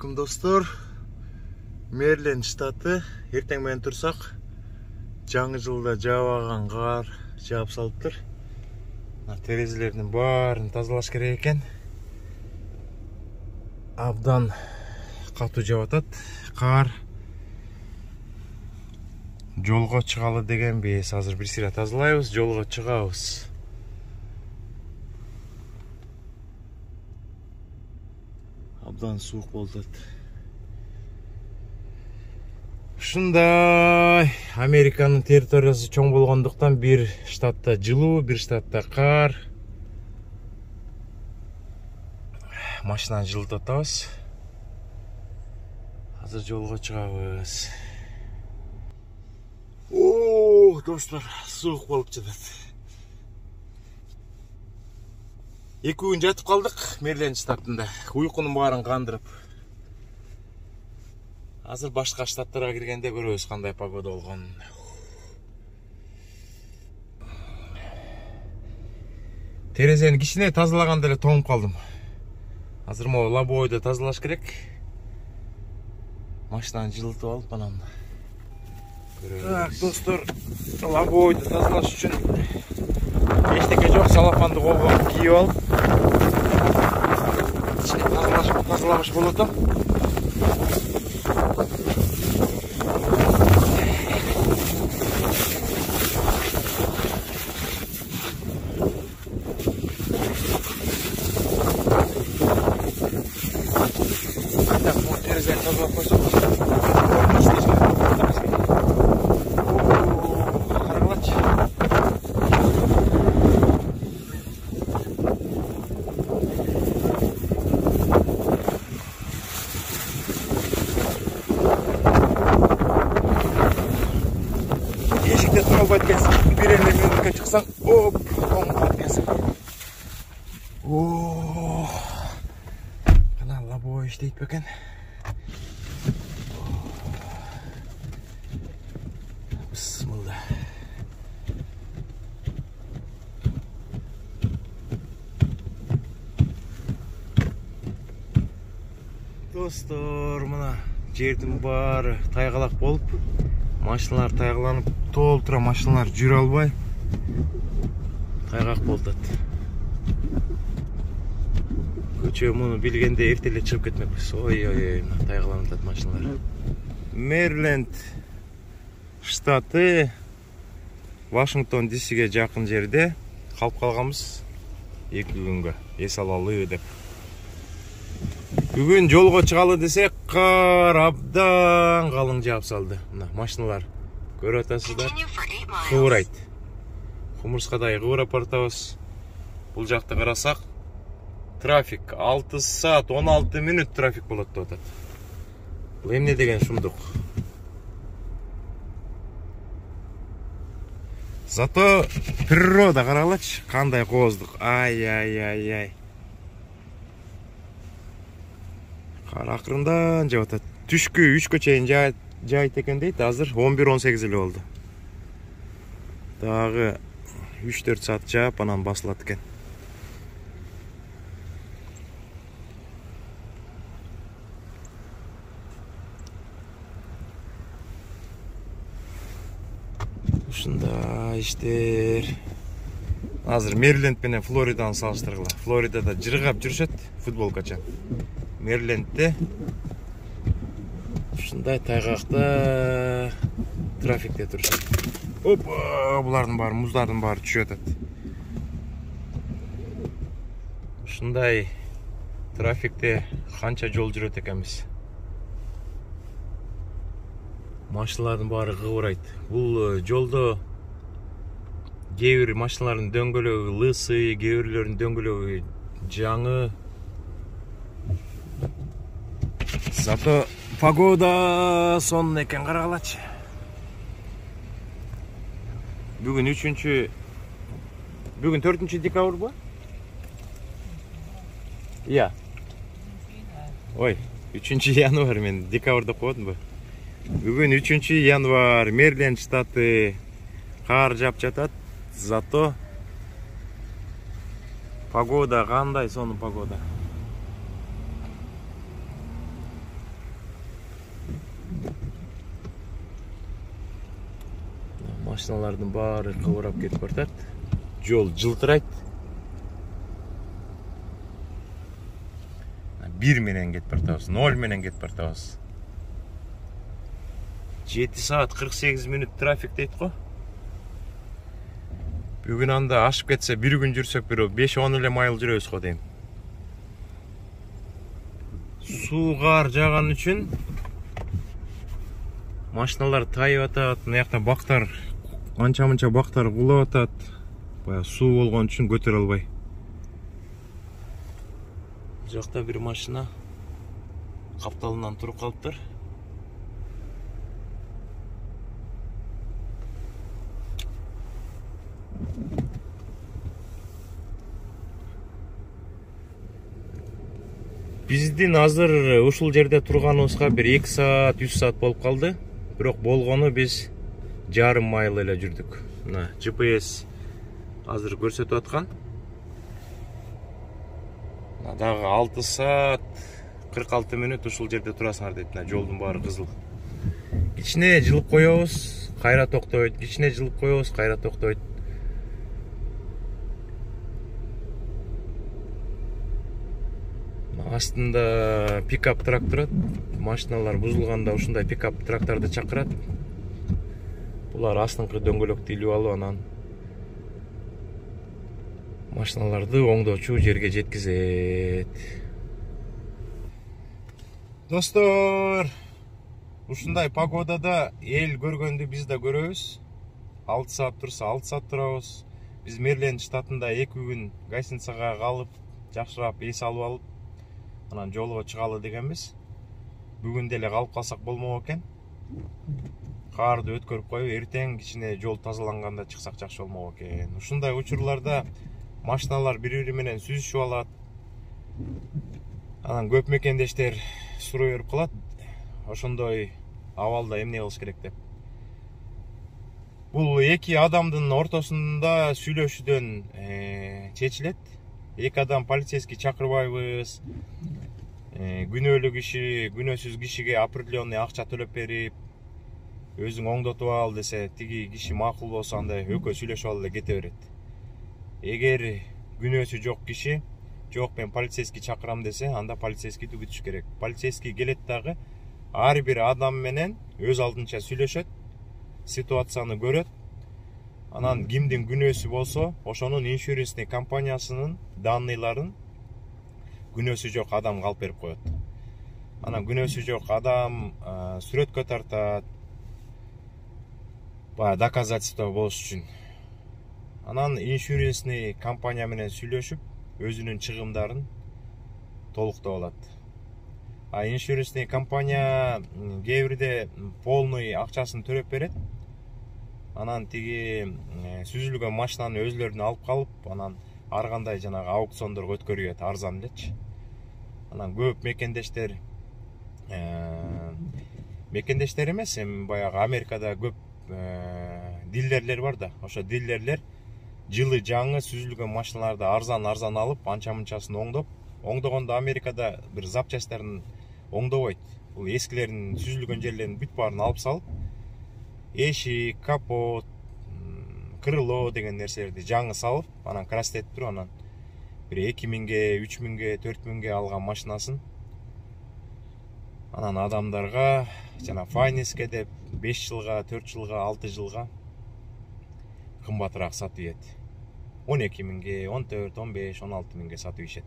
алейкум достор. Мэриленд штаты. Эртең менен турсак, жаңы жылда жаабаган кар жаап салыптыр. Терезелердин баарын тазалаш керек экен. Абдан катуу жаап атат кар. Жолго чыгалы дегенбиз. Азыр бир сыйра тазалайбыз, жолго чыгабыз. Абдан суук болуп атат. Ушундай Американын территориясы чоң болгондуктан бир штатта жылуу, бир штатта кар. Машинаны жылытып атабыз. Азыр жолго чыгабыз. Достор, суук болуп жатат. 2 күн жатып калдык Мэриленд штатында. Уйкунун баарын кандырып. Азыр башка штаттарга киргенде көрөбүз кандай погода болгонун. Терезени кичине тазалаганда эле тоңуп калдым. Азыр могу лобойду тазалаш керек. Машинаны жылытып алып анан. Так, достор, лобойду тазалаш үчүн эчтеке жок, салафанды колго кийип алып тазаламаш болот. Bir elle minutke çıksan, hop, toңуп кетсин. Кана лобой иштейт бекен. Бисмилла. Достор, мына жердин баары тайгалак болуп, машиналар тайгаланып, толтура машиналар жүрө албай тайгак болуп атат. Көчө муну билгенде эрте эле чыгып кетмекпиз. Ой, тайгаланып атат машиналар. Мэриленд штаты, Вашингтон ДСге жакын жерде калып калганбыз 2 күнгө. Эс алалы деп. Бүгүн жолго чыгалы десек, кар абдан калың жаап салды. Мына машиналар көрүп атасыздар. Кыбырайт. Кумурскадай кыбырап баратабыз. Бул жакта карасак, трафик 6 саат 16 минут трафик болот деп атат. Бул эмне деген шумдук. Зато природа каралачы, кандай кооздук. Ай. Кар акырындан жаап атат. Түшкү 3кө чейин жайт экен дейт. Азыр 11-18 эле болду. Дагы 3-4 саат жаап анан басылат экен. Ушундай иштер. Азыр Мэриленд менен Флориданы салыштыргыла. Флоридада жыргап жүрүшөт футболкача. Мэрилендте ушундай тайгакта трафикте турушат. Опа, булардын баары, муздардын баары түшүп атат. Ушундай трафикте канча жол жүрөт экенбиз. Машиналардын баары кыбырайт. Бул жолдо кээ бир машиналардын дөңгөлөгү лысый, кээ бирлеринин дөңгөлөгү жаңы. Зато погода сонун экен, карагалачы. Бүгүн 4 декабрь бу? Ия. Ой, 3 январь, мен декабрь деп койдум бу. Бүгүн 3 январь, Мэриленд штаты кар жаап жатат. Зато погода кандай сонун погода. Машиналардын баары кыбырап кетип атат. Жол жылтырайт. 1 менен кетип атабыз, 0 менен кетип атабыз. 7 saat 48 minut tрафик дейт го. Бүгүн анда ашып кетсе, bir күн жүрсөк, бир 5-10 эле майл жүрөбүз го дейм. Суу кар жааган үчүн машиналар тайып атат. Мына жакта бактар, анча-мынча бактар кулап атат. Бая суу болгон үчүн көтөрө албай. Бул жакта бир машина капталынан туруп калыптыр. Биздин азыр ушул жерде турганыбызга бир 2 saat, 3 saat болуп калды. Бирок болгону биз жарым майл эле жүрдүк. Мына GPS азыр көрсөтүп аткан. Дагы 6 saat 46 minut ушул жерде турасыңар дейт. Мына жолдун баары кызыл. Кичине жылып коебуз, кайра токтойт. Кичине жылып коебуз, кайра токтойт. Астында пикап трак турат. Машиналар бузулганда ушундай пикап трактарды чакырат. Булар астыңкы дөңгөлөктү илип алып, анан машиналарды оңдоочу жерге жеткизет. Достор, ушундай погодада эл көргөндү биз да көрөбүз. 6 saat турса 6 saat турабыз. Биз Мэриленд штатында 2 күн гостиницага калып, жакшырап эс алып алып, анан жолго чыгалы дегенбиз. Бүгүн деле калып калсак болмок экен. Карды өткөрүп коюп, эртең кичине жол тазаланганда чыксак жакшы болмок экен. Ушундай учурларда машиналар бири-бири менен сүзүшүп алат. Анан көп мекендештер суроо берип калат. Ошондой абалда эмне кылыш керек деп. Бул эки адамдын ортосунда сүйлөшүүдөн чечилет. Эки адам полицейский чакырбайбыз. Күнөөлүү киши, күнөөсүз кишиге определенный акча төлөп берип, өзүң оңдотуп ал десе, тиги киши макул болсо, андай экөө сүйлөшүп алып эле кете берет. Эгер күнөөсү жок киши, жок мен полицейский чакырам десе, анда полицейскийди күтүш керек. Полицейский келет дагы ар бир адам менен өз алдынча сүйлөшөт, ситуацияны көрөт. Анан кимдин күнөөсү болсо, ошонун иншуренсный компаниясынын данныйларын күнөөсү жок адам калып берип коет. Анан күнөөсү жок адам сүрөткө тартат, бая доказательство болуш үчүн. Анан иншуренсный компания менен сүйлөшүп, өзүнүн чыгымдарын толуктоп алат. Иншуренсный компания кээ бирде полный акчасын төлөп берет. Анан тиги сүзүлгөн машинаны өзлөрүнө алып калып, анан ар кандай жанагы аукциондорго өткөрүп арзан элечи. Анан көп мекендештер эмес, баягы Америкада көп дилерлер бар да. Ошо дилерлер жылы жаңы сүзүлгөн машиналарды арзан алып, анча-мынчасын оңдогондо Америкада бир запчастарын оңдобойт. Бул эскилердин сүзүлгөн жерлерин бүт баарын алып салып, эшик, капот, крыло деген нерселерди жаңы салып, анан крастетип туруп, анан бир 2000ге, 3000ге, 4000ге алган машинасын анан адамдарга жана файнеске деп 5 жылга, 4 жылга, 6 жылга кымбатыраак сатып ийет. 12000ге, 14, 15, 16000ге сатып ийишет.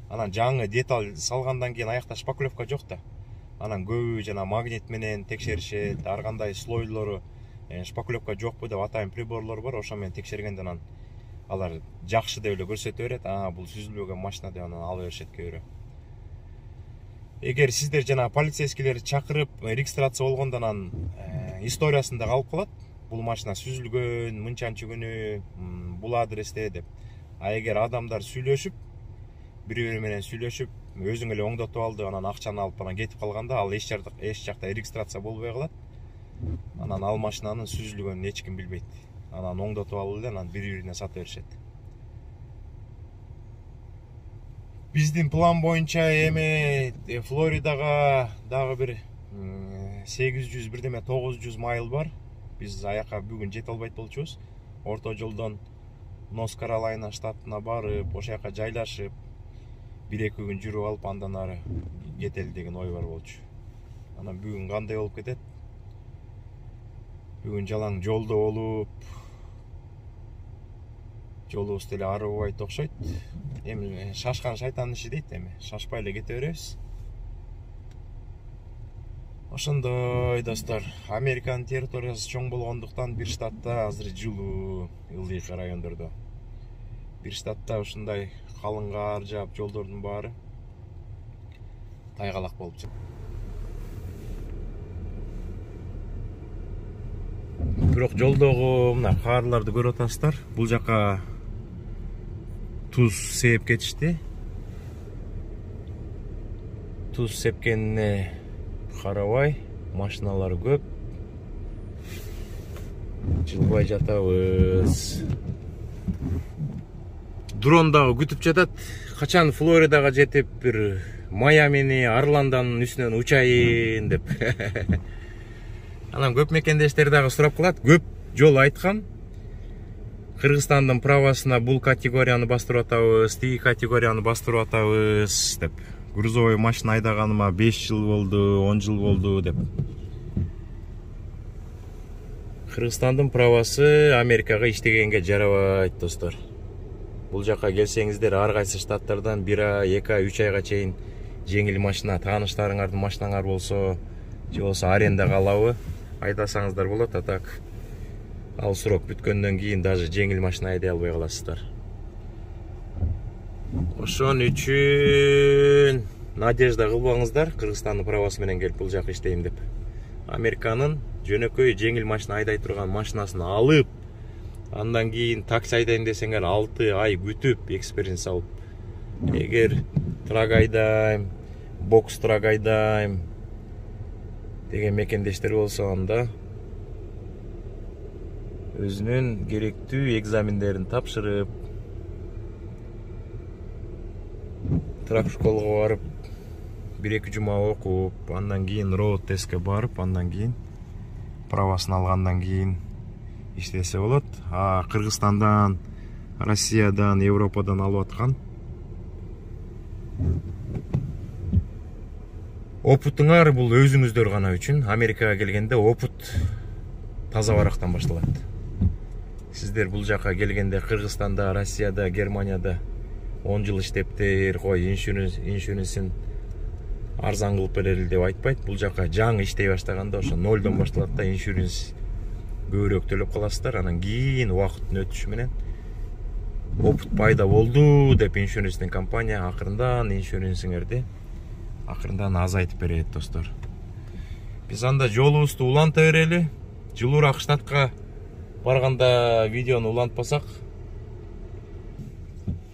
Анан жаңы деталь салгандан кийин аякта шпаклевка жок да. Анан көбү жана магнит менен текшеришет, ар кандай слойлору шпаклевка жокпу деп атайын приборлор бар, ошо менен текшергенде анан алар жакшы деп эле көрсөтө берет. Бул сүзүлбөгөн машина деп анан ала беришет көбүрөөк. Эгер сиздер жана полицейскийлерди чакырып регистрация болгондо анан историясында калып калат. Бул машина сүзүлгөн, мынчанчы күнү, бул адресте деп. Эгер адамдар сүйлөшүп, бири-бири менен сүйлөшүп, өзүң эле оңдотуп алды, анан акчаны алып анан кетип калганда, ал эч жакта регистрация болбой калат. Анан ал машинанын сүзүлгөнүн эч ким билбейт. Анан оңдотуп алып эле анан бири-бирине сатып беришет. Биздин план боюнча эми Флоридага дагы бир 800 бирдеме 900 майл бар. Биз аяка бүгүн жете албайт болчубуз. Орто жолдон Норт Каролайна штатына барып, ошол жака жайлашып, 1-2 күн жүрүп алып, андан ары кетели деген ой бар болчу. Анан бүгүн кандай болуп кетет? Бүгүн жалаң жолдо болуп, жолубуз деле арыбайт окшойт. Эми шашкан шайтандын иши дейт, эми шашпай эле кете беребиз. Ошондой достор, Американын территориясы чоң болгондуктан бир штатта азыр жылуу, ылдый райондордо. Бир штатта ушундай калың кар жаап, жолдордун баары тайгалак болуп жатат. Бирок жолдогу мына карларды көрүп атасыздар. Бул жака туз сээп кетишти. Туз сепкенине карабай, машиналар көп. Жылбай жатабыз. Дрон дагы күтүп жатат. Качан Флоридага жетип, бир Майамини, Орландонун үстүнөн учайын деп. Анан көп мекендештер дагы сурап калат. Көп жол айткам. Кыргызстандын правосуна бул категорияны бастырып атабыз, тиги категорияны бастырып атабыз деп. Грузовой машина айдаганыма 5 жыл болду, 10 жыл болду деп. Кыргызстандын правосы Америкага иштегенге жарабайт достор. Бул жака келсеңиздер, ар кайсы штаттардан 1 ай, 2 ай, 3 айга чейин жеңил машина, тааныштарыңардын машинаңар болсо, же болсо арендага алабы айдасаңыздар болот. А так ал срок бүткөндөн кийин даже жеңил машина айдай албай каласыздар. Ошон үчүн надежда кылбаңыздар, Кыргызстандын правосу менен келип бул жака иштейм деп. Американын жөнөкөй жеңил машина айдай турган машинасын алып, андан кийин такси айдайм десеңер 6 ай күтүп, экспириенс алып. Эгер трак айдайм, бокс трак айдайм деген мекендештер болсо, анда өзүнүн керектүү экзамендерин тапшырып, трак школага барып, 1-2 жума окуп, андан кийин роуд тестке барып, андан кийин правосын алгандан кийин иштесе болот. Кыргызстандан, Россиядан, Европадан алып аткан опутуңар бул өзүңүздөр гана үчүн. Америкага келгенде опут таза барактан башталат. Сиздер бул жака келгенде Кыргызстанда, Россияда, Германияда 10 жыл иштептир, кой иншуренсин арзан кылып берели деп айтпайт. Бул жака жаңы иштей баштаганда ошо 0дон башталат да, иншуренс көбүрөөк төлөп каласыздар. Анан кийин убакыттын өтүшү менен опут пайда болду деп иншуренстин компания акырындан иншуренсиңерди акырындан азайтып берет достор. Биз анда жолубузду уланта берели. Жылуураак штатка барганда видеону улантпасак,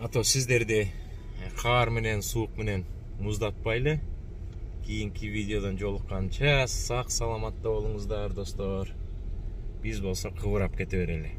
ато сиздерди кар менен, суук менен муздатпайлы. Кийинки видеодон жолукканча сак саламатта болуңуздар достор. Биз болсо кыбырап кете берели.